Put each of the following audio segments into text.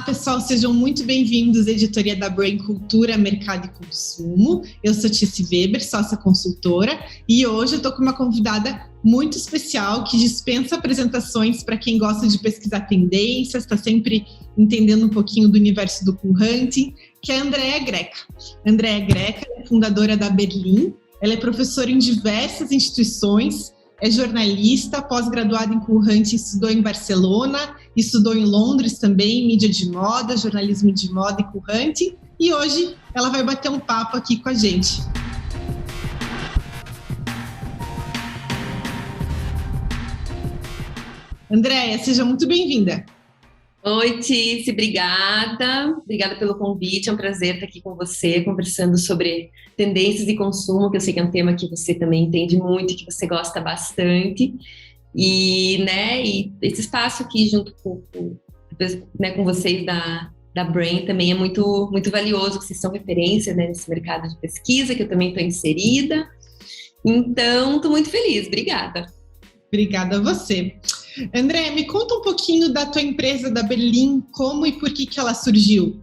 Olá, pessoal, sejam muito bem-vindos à editoria da Brain Cultura, Mercado e Consumo. Eu sou Tici Weber, sócia consultora, e hoje eu estou com uma convidada muito especial que dispensa apresentações para quem gosta de pesquisar tendências, está sempre entendendo um pouquinho do universo do cool hunting, que é a Andréa Greca. A Andréa Greca é fundadora da Berlim, ela é professora em diversas instituições, é jornalista, pós-graduada em cool hunting, estudou em Barcelona, estudou em Londres também, mídia de moda, jornalismo de moda e cool hunting, e hoje ela vai bater um papo aqui com a gente. Andréa, seja muito bem-vinda. Oi, Tici, obrigada. Obrigada pelo convite, é um prazer estar aqui com você, conversando sobre tendências e consumo, que eu sei que é um tema que você também entende muito, que você gosta bastante. E esse espaço aqui junto com vocês da Brain também é muito, muito valioso, que vocês são referência, né, nesse mercado de pesquisa, que eu também estou inserida. Então, estou muito feliz. Obrigada. Obrigada a você. André, me conta um pouquinho da tua empresa da Berlim, como e por que ela surgiu?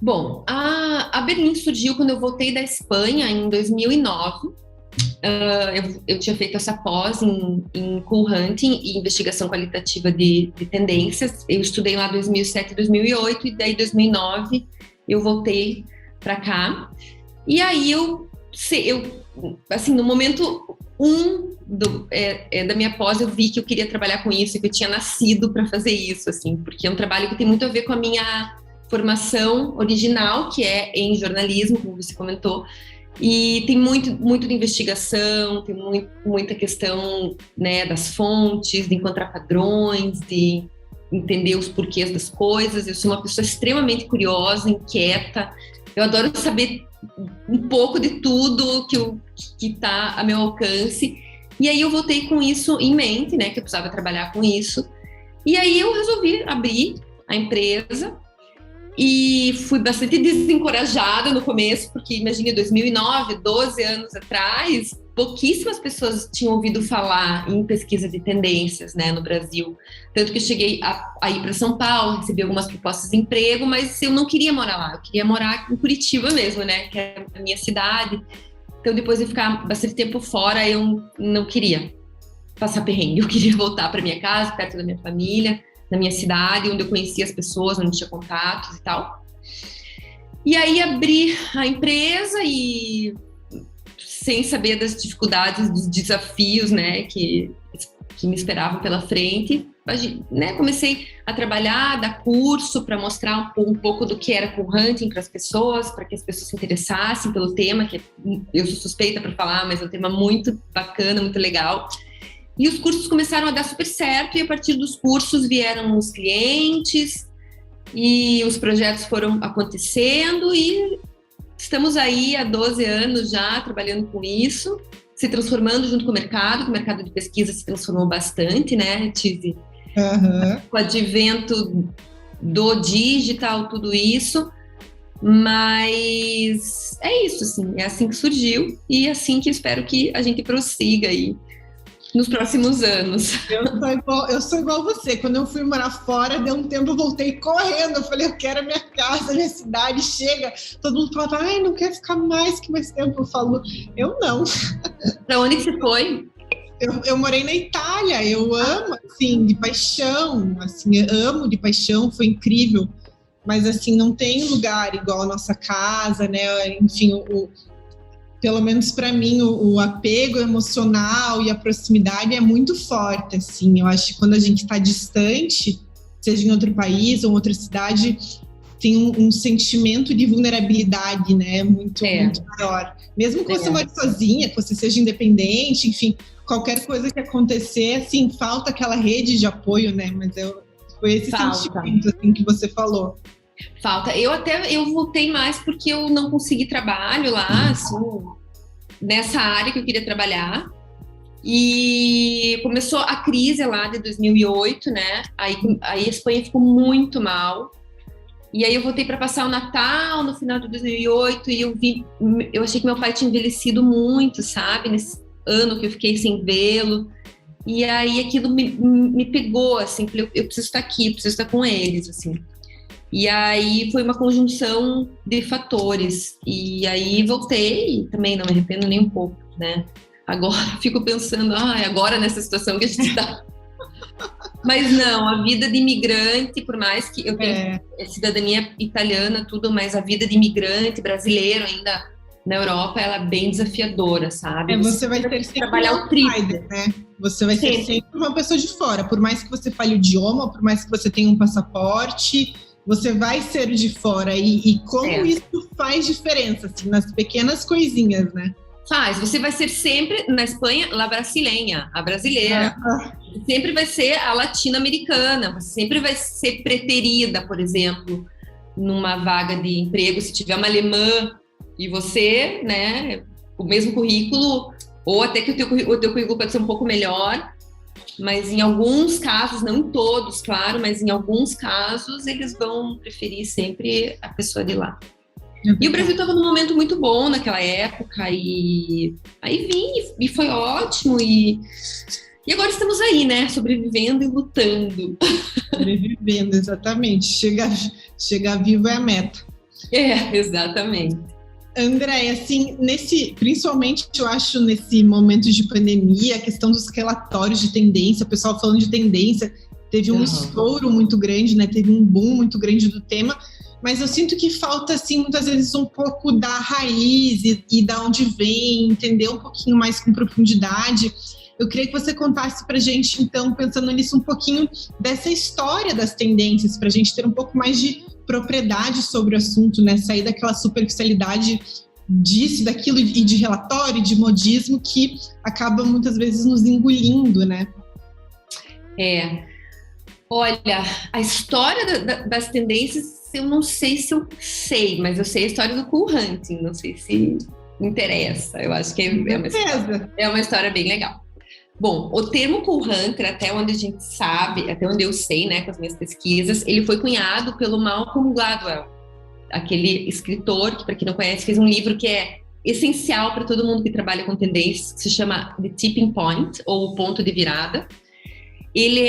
Bom, a Berlim surgiu quando eu voltei da Espanha em 2009. Eu tinha feito essa pós em cool hunting e investigação qualitativa de tendências. Eu estudei lá 2007 e 2008 e daí 2009 eu voltei para cá. E aí eu assim, no momento da minha pós, eu vi que eu queria trabalhar com isso, que eu tinha nascido para fazer isso, assim, porque é um trabalho que tem muito a ver com a minha formação original, que é em jornalismo, como você comentou, e tem muito de investigação, tem muita questão, né, das fontes, de encontrar padrões, de entender os porquês das coisas. Eu sou uma pessoa extremamente curiosa, inquieta, eu adoro saber um pouco de tudo que está a meu alcance. E aí eu voltei com isso em mente, né, que eu precisava trabalhar com isso. E aí eu resolvi abrir a empresa e fui bastante desencorajada no começo, porque imagina, 2009, 12 anos atrás, pouquíssimas pessoas tinham ouvido falar em pesquisa de tendências, né, no Brasil. Tanto que eu cheguei a ir para São Paulo, recebi algumas propostas de emprego, mas eu não queria morar lá, eu queria morar em Curitiba mesmo, né, que é a minha cidade. Então, depois de ficar bastante tempo fora, eu não queria passar perrengue, eu queria voltar para minha casa, perto da minha família, na minha cidade, onde eu conhecia as pessoas, onde tinha contatos e tal. E aí abri a empresa e sem saber das dificuldades, dos desafios, né, que me esperavam pela frente, né, comecei a trabalhar, dar curso para mostrar um pouco do que era cool hunting para as pessoas, para que as pessoas se interessassem pelo tema, que eu sou suspeita para falar, mas é um tema muito bacana, muito legal. E os cursos começaram a dar super certo, e a partir dos cursos vieram os clientes, e os projetos foram acontecendo, e estamos aí há 12 anos já trabalhando com isso, se transformando junto com o mercado de pesquisa se transformou bastante, né, Tizi? Uhum. Com o advento do digital, tudo isso, mas é isso, assim, é assim que surgiu, e é assim que espero que a gente prossiga aí nos próximos anos. Eu sou igual você. Quando eu fui morar fora, deu um tempo, eu voltei correndo. Eu falei, eu quero a minha casa, a minha cidade, chega. Todo mundo fala, ai, não quer ficar mais tempo. Eu falo, eu não. Para onde você foi? Eu morei na Itália, eu amo, assim, de paixão, assim, eu amo de paixão, foi incrível. Mas, assim, não tem lugar igual a nossa casa, né? Enfim, pelo menos para mim, o apego emocional e a proximidade é muito forte, assim. Eu acho que quando a gente está distante, seja em outro país ou outra cidade, tem um sentimento de vulnerabilidade, né, muito maior. Mesmo que você more sozinha, que você seja independente, enfim, qualquer coisa que acontecer, assim, falta aquela rede de apoio, né, mas foi esse sentimento, assim, que você falou. Falta. Eu voltei mais porque eu não consegui trabalho lá, assim, nessa área que eu queria trabalhar. E começou a crise lá de 2008, né? Aí a Espanha ficou muito mal. E aí eu voltei para passar o Natal no final de 2008 e eu achei que meu pai tinha envelhecido muito, sabe? Nesse ano que eu fiquei sem vê-lo. E aí aquilo me pegou, assim, falei, eu preciso estar aqui, preciso estar com eles, assim. E aí foi uma conjunção de fatores. E aí voltei e também não me arrependo nem um pouco, né? Agora fico pensando, agora nessa situação que a gente está. Mas não, a vida de imigrante, por mais que eu tenha cidadania italiana, tudo, mas a vida de imigrante brasileiro ainda na Europa, ela é bem desafiadora, sabe? Você vai ter sempre trabalhar o triplo, né? Você vai ser sempre uma pessoa de fora, por mais que você fale o idioma, por mais que você tenha um passaporte, você vai ser de fora. E como isso faz diferença, assim, nas pequenas coisinhas, né? Você vai ser sempre, na Espanha, la brasileña, a brasileira. Sempre vai ser a latino-americana, você sempre vai ser preterida, por exemplo, numa vaga de emprego, se tiver uma alemã e você, né, o mesmo currículo, ou até que o teu currículo pode ser um pouco melhor, mas em alguns casos, não em todos, claro, mas em alguns casos eles vão preferir sempre a pessoa de lá. E o Brasil estava num momento muito bom naquela época, e aí vim e foi ótimo, e agora estamos aí, né, sobrevivendo e lutando. Sobrevivendo, exatamente. Chegar vivo é a meta. Exatamente. André, assim, principalmente eu acho nesse momento de pandemia, a questão dos relatórios de tendência, o pessoal falando de tendência, teve um estouro muito grande, né, teve um boom muito grande do tema, mas eu sinto que falta, assim, muitas vezes um pouco da raiz e da onde vem, entender um pouquinho mais com profundidade. Eu queria que você contasse pra gente, então, pensando nisso, um pouquinho dessa história das tendências, pra gente ter um pouco mais de propriedade sobre o assunto, né? Sair daquela superficialidade disso, daquilo, e de relatório, de modismo, que acaba muitas vezes nos engolindo, né? Olha, a história das tendências, eu não sei se eu sei, mas eu sei a história do cool hunting, não sei se me interessa. Eu acho que é uma história bem legal. Bom, o termo cool hunter, até onde a gente sabe, até onde eu sei, né, com as minhas pesquisas, ele foi cunhado pelo Malcolm Gladwell, aquele escritor que, para quem não conhece, fez um livro que é essencial para todo mundo que trabalha com tendências, que se chama The Tipping Point, ou o ponto de virada. Ele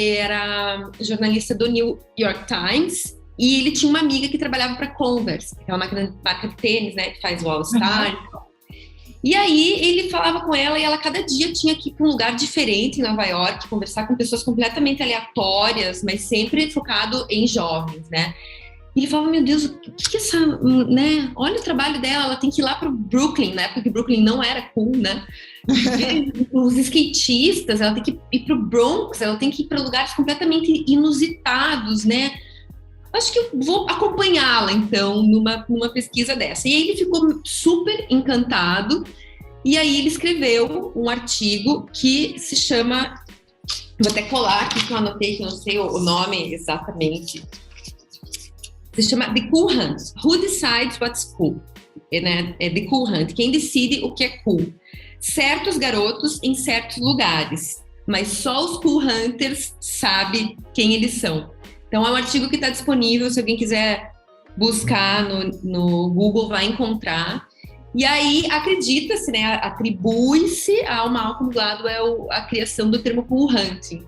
era jornalista do New York Times e ele tinha uma amiga que trabalhava para Converse, aquela marca de tênis, né, que faz o All Star. E aí ele falava com ela e ela cada dia tinha que ir para um lugar diferente em Nova York, conversar com pessoas completamente aleatórias, mas sempre focado em jovens, né? E ele falava, meu Deus, o que essa, né? Olha o trabalho dela, ela tem que ir lá para o Brooklyn, na época que Brooklyn não era cool, né? Os skatistas, ela tem que ir para o Bronx, ela tem que ir para lugares completamente inusitados, né? Acho que eu vou acompanhá-la, então, numa pesquisa dessa. E aí ele ficou super encantado, e aí ele escreveu um artigo que se chama, vou até colar aqui que eu anotei, que eu não sei o nome exatamente, se chama The Cool Hunt, Who Decides What's Cool? Né? É The Cool Hunt, quem decide o que é cool. Certos garotos em certos lugares, mas só os Cool Hunters sabem quem eles são. Então, é um artigo que está disponível, se alguém quiser buscar no Google, vai encontrar. E aí, acredita-se, né, atribui-se ao Malcolm Gladwell a criação do termo cool hunting.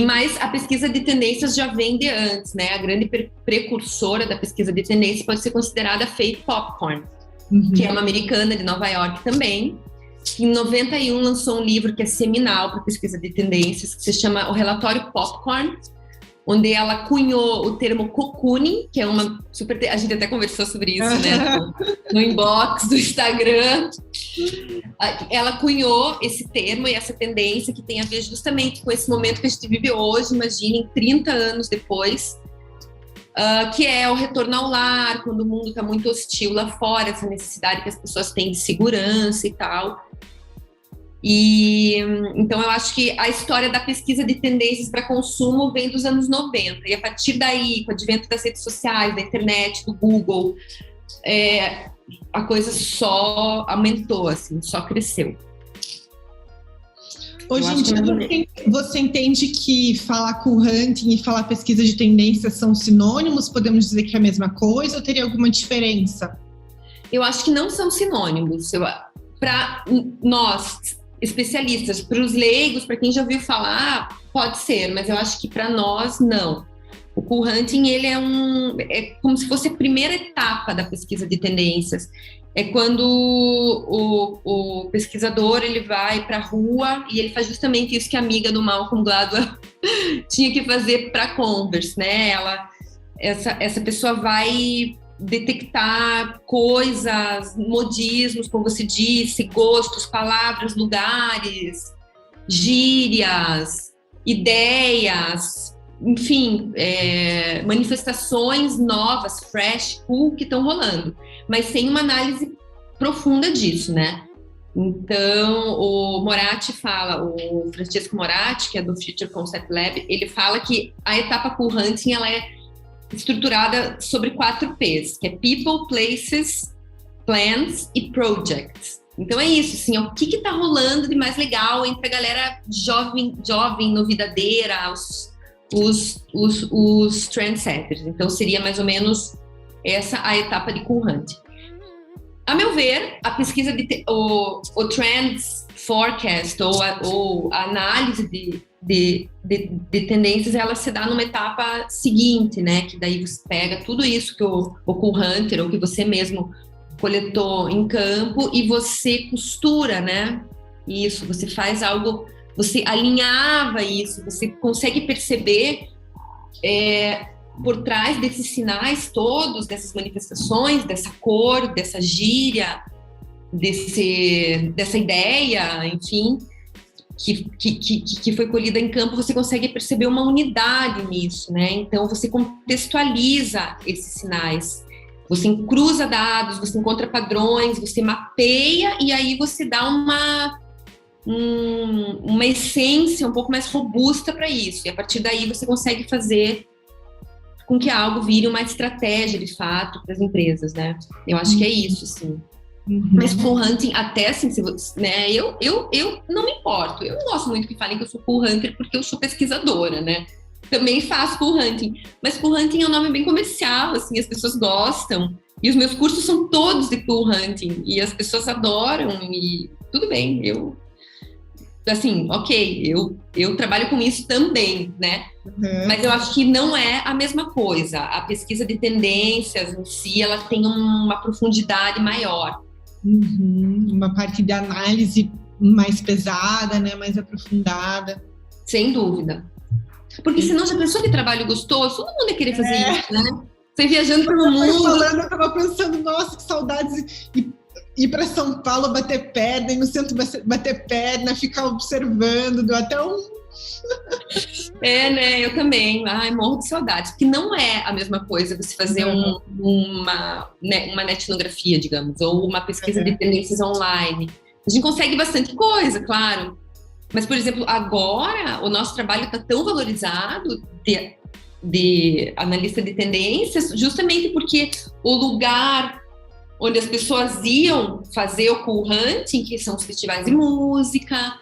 Mas a pesquisa de tendências já vem de antes, né? A grande precursora da pesquisa de tendências pode ser considerada a Faith Popcorn, que é uma americana de Nova York também, que em 91 lançou um livro que é seminal para pesquisa de tendências, que se chama O Relatório Popcorn, onde ela cunhou o termo cocooning, que é uma super... A gente até conversou sobre isso, né? No inbox do Instagram. Ela cunhou esse termo e essa tendência que tem a ver justamente com esse momento que a gente vive hoje, imaginem, 30 anos depois, que é o retorno ao lar, quando o mundo está muito hostil lá fora, essa necessidade que as pessoas têm de segurança e tal. E então eu acho que a história da pesquisa de tendências para consumo vem dos anos 90, e a partir daí, com o advento das redes sociais, da internet, do Google, a coisa só aumentou, assim, só cresceu. Hoje em dia você entende que falar cool hunting e falar pesquisa de tendências são sinônimos? Podemos dizer que é a mesma coisa ou teria alguma diferença? Eu acho que não são sinônimos. Para nós especialistas, para os leigos, para quem já ouviu falar, pode ser, mas eu acho que para nós não. O Cool Hunting, ele é como se fosse a primeira etapa da pesquisa de tendências. É quando o pesquisador ele vai para a rua e ele faz justamente isso que a amiga do Malcolm Gladwell tinha que fazer para a Converse, né? Essa pessoa vai detectar coisas, modismos, como você disse, gostos, palavras, lugares, gírias, ideias, enfim, manifestações novas, fresh, cool, que estão rolando, mas sem uma análise profunda disso, né? Então, o Francesco Moratti, que é do Future Concept Lab, ele fala que a etapa Cool Hunting, ela é estruturada sobre 4 P's, que é People, Places, Plans e Projects. Então é isso, assim, o que tá rolando de mais legal entre a galera jovem, novidadeira, os trendsetters. Então seria mais ou menos essa a etapa de Cool Hunting. A meu ver, a pesquisa o Trends Forecast ou a análise de tendências, ela se dá numa etapa seguinte, né? Que daí você pega tudo isso que o Cool Hunter ou que você mesmo coletou em campo e você costura, né? Isso, você faz algo, você alinhava isso, você consegue perceber por trás desses sinais todos, dessas manifestações, dessa cor, dessa gíria, dessa ideia, enfim, que foi colhida em campo, você consegue perceber uma unidade nisso, né? Então, você contextualiza esses sinais, você cruza dados, você encontra padrões, você mapeia e aí você dá uma essência um pouco mais robusta para isso. E a partir daí você consegue fazer com que algo vire uma estratégia, de fato, para as empresas, né? Eu acho que é isso, sim. Uhum. Mas Cool Hunting, até assim, né, eu não me importo. Eu não gosto muito que falem que eu sou Cool Hunter porque eu sou pesquisadora, né? Também faço Cool Hunting. Mas Cool Hunting é um nome bem comercial, assim, as pessoas gostam. E os meus cursos são todos de Cool Hunting. E as pessoas adoram e tudo bem, assim, ok, eu trabalho com isso também, né? Uhum. Mas eu acho que não é a mesma coisa. A pesquisa de tendências em si, ela tem uma profundidade maior. Uhum. Uma parte de análise mais pesada, né? Mais aprofundada. Sem dúvida. Porque senão, já pensou que trabalho gostoso? Todo mundo ia querer fazer isso, né? Você viajando pelo mundo. Eu tava pensando, nossa, que saudades de ir para São Paulo bater perna, ir no centro bater perna, ficar observando, deu até um... né, eu também, morro de saudades, porque não é a mesma coisa você fazer uma etnografia, digamos, ou uma pesquisa de tendências online. A gente consegue bastante coisa, claro, mas, por exemplo, agora o nosso trabalho está tão valorizado de analista de tendências, justamente porque o lugar onde as pessoas iam fazer o Cool Hunting, que são os festivais de música,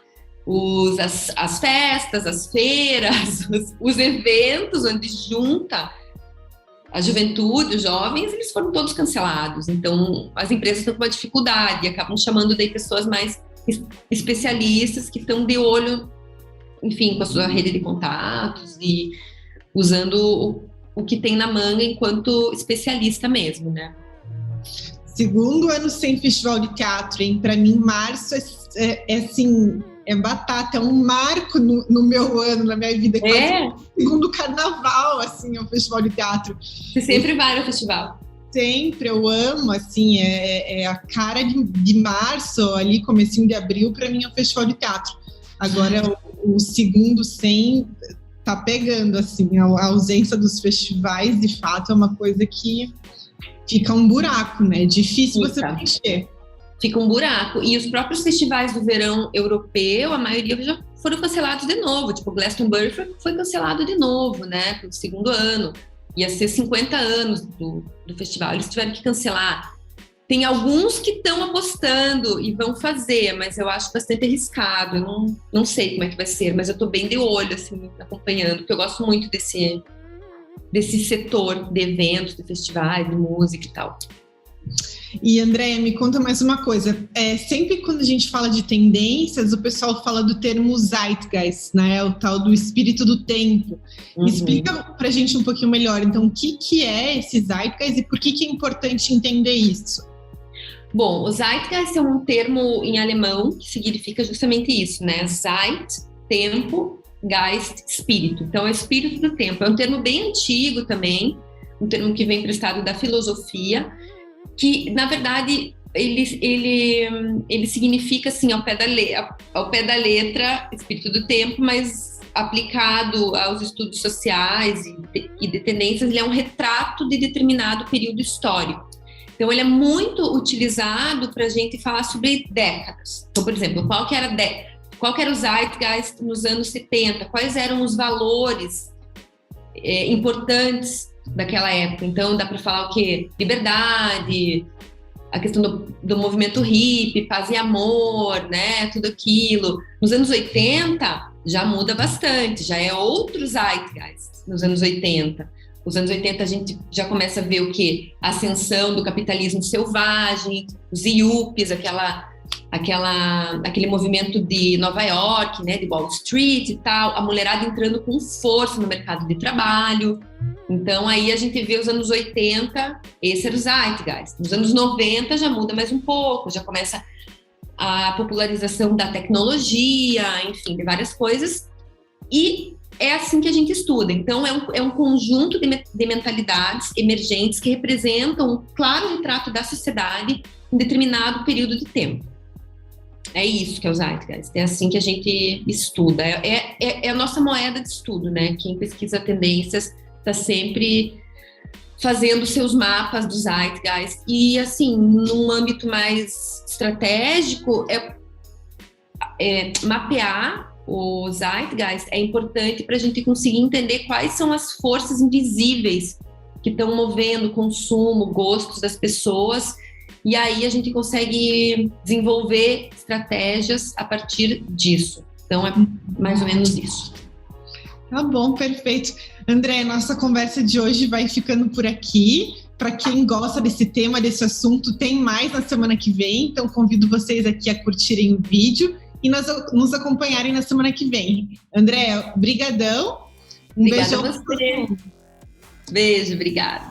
as festas, as feiras, os eventos onde junta a juventude, os jovens, eles foram todos cancelados. Então, as empresas estão com uma dificuldade e acabam chamando daí pessoas mais especialistas que estão de olho, enfim, com a sua rede de contatos e usando o que tem na manga enquanto especialista mesmo, né? Segundo ano sem festival de teatro, hein? Para mim, março assim, é batata, é um marco no meu ano, na minha vida. Segundo carnaval, assim, é um festival de teatro. Você sempre vai no festival? Sempre, eu amo, assim, é a cara de março, ali, comecinho de abril, para mim é um festival de teatro. Agora, o segundo sem tá pegando, assim, a ausência dos festivais, de fato, é uma coisa que fica um buraco, né? É difícil você preencher. Fica um buraco. E os próprios festivais do verão europeu, a maioria já foram cancelados de novo. Tipo, o Glastonbury foi cancelado de novo, né? Pelo segundo ano. Ia ser 50 anos do festival. Eles tiveram que cancelar. Tem alguns que estão apostando e vão fazer, mas eu acho bastante arriscado. Eu não sei como é que vai ser, mas eu tô bem de olho, assim, acompanhando, porque eu gosto muito desse setor de eventos, de festivais, de música e tal. E Andréia, me conta mais uma coisa. Sempre quando a gente fala de tendências, o pessoal fala do termo Zeitgeist, né? O tal do espírito do tempo. Explica pra gente um pouquinho melhor, então, o que é esse Zeitgeist e por que é importante entender isso? Bom, o Zeitgeist é um termo em alemão que significa justamente isso, né? Zeit, tempo, Geist, espírito. Então, é espírito do tempo. É um termo bem antigo também, um termo que vem emprestado da filosofia, que, na verdade, ele significa, assim, ao pé da letra, espírito do tempo, mas aplicado aos estudos sociais e de tendências, ele é um retrato de determinado período histórico. Então, ele é muito utilizado para a gente falar sobre décadas. Então, por exemplo, qual que era o Zeitgeist nos anos 70? Quais eram os valores importantes daquela época? Então, dá para falar o quê? Liberdade, a questão do movimento hippie, paz e amor, né? Tudo aquilo. Nos anos 80, já muda bastante, já é outro Zeitgeist nos anos 80. Os anos 80 a gente já começa a ver o quê? A ascensão do capitalismo selvagem, os yuppies, aquele movimento de Nova York, né, de Wall Street e tal, a mulherada entrando com força no mercado de trabalho. Então aí a gente vê os anos 80, esse era o Zeitgeist. Nos anos 90 já muda mais um pouco, já começa a popularização da tecnologia, enfim, de várias coisas. E é assim que a gente estuda. Então, é um conjunto de mentalidades emergentes que representam um claro retrato da sociedade em determinado período de tempo. É isso que é o Zeitgeist. É assim que a gente estuda. É a nossa moeda de estudo, né? Quem pesquisa tendências está sempre fazendo seus mapas do Zeitgeist. E, assim, num âmbito mais estratégico, mapear o Zeitgeist é importante para a gente conseguir entender quais são as forças invisíveis que estão movendo o consumo, gostos das pessoas, e aí a gente consegue desenvolver estratégias a partir disso. Então é mais ou menos isso. Tá bom, perfeito. André, nossa conversa de hoje vai ficando por aqui. Para quem gosta desse tema, desse assunto, tem mais na semana que vem, então convido vocês aqui a curtirem o vídeo e nos acompanharem na semana que vem. André, brigadão. Obrigada a você. Beijo, obrigada.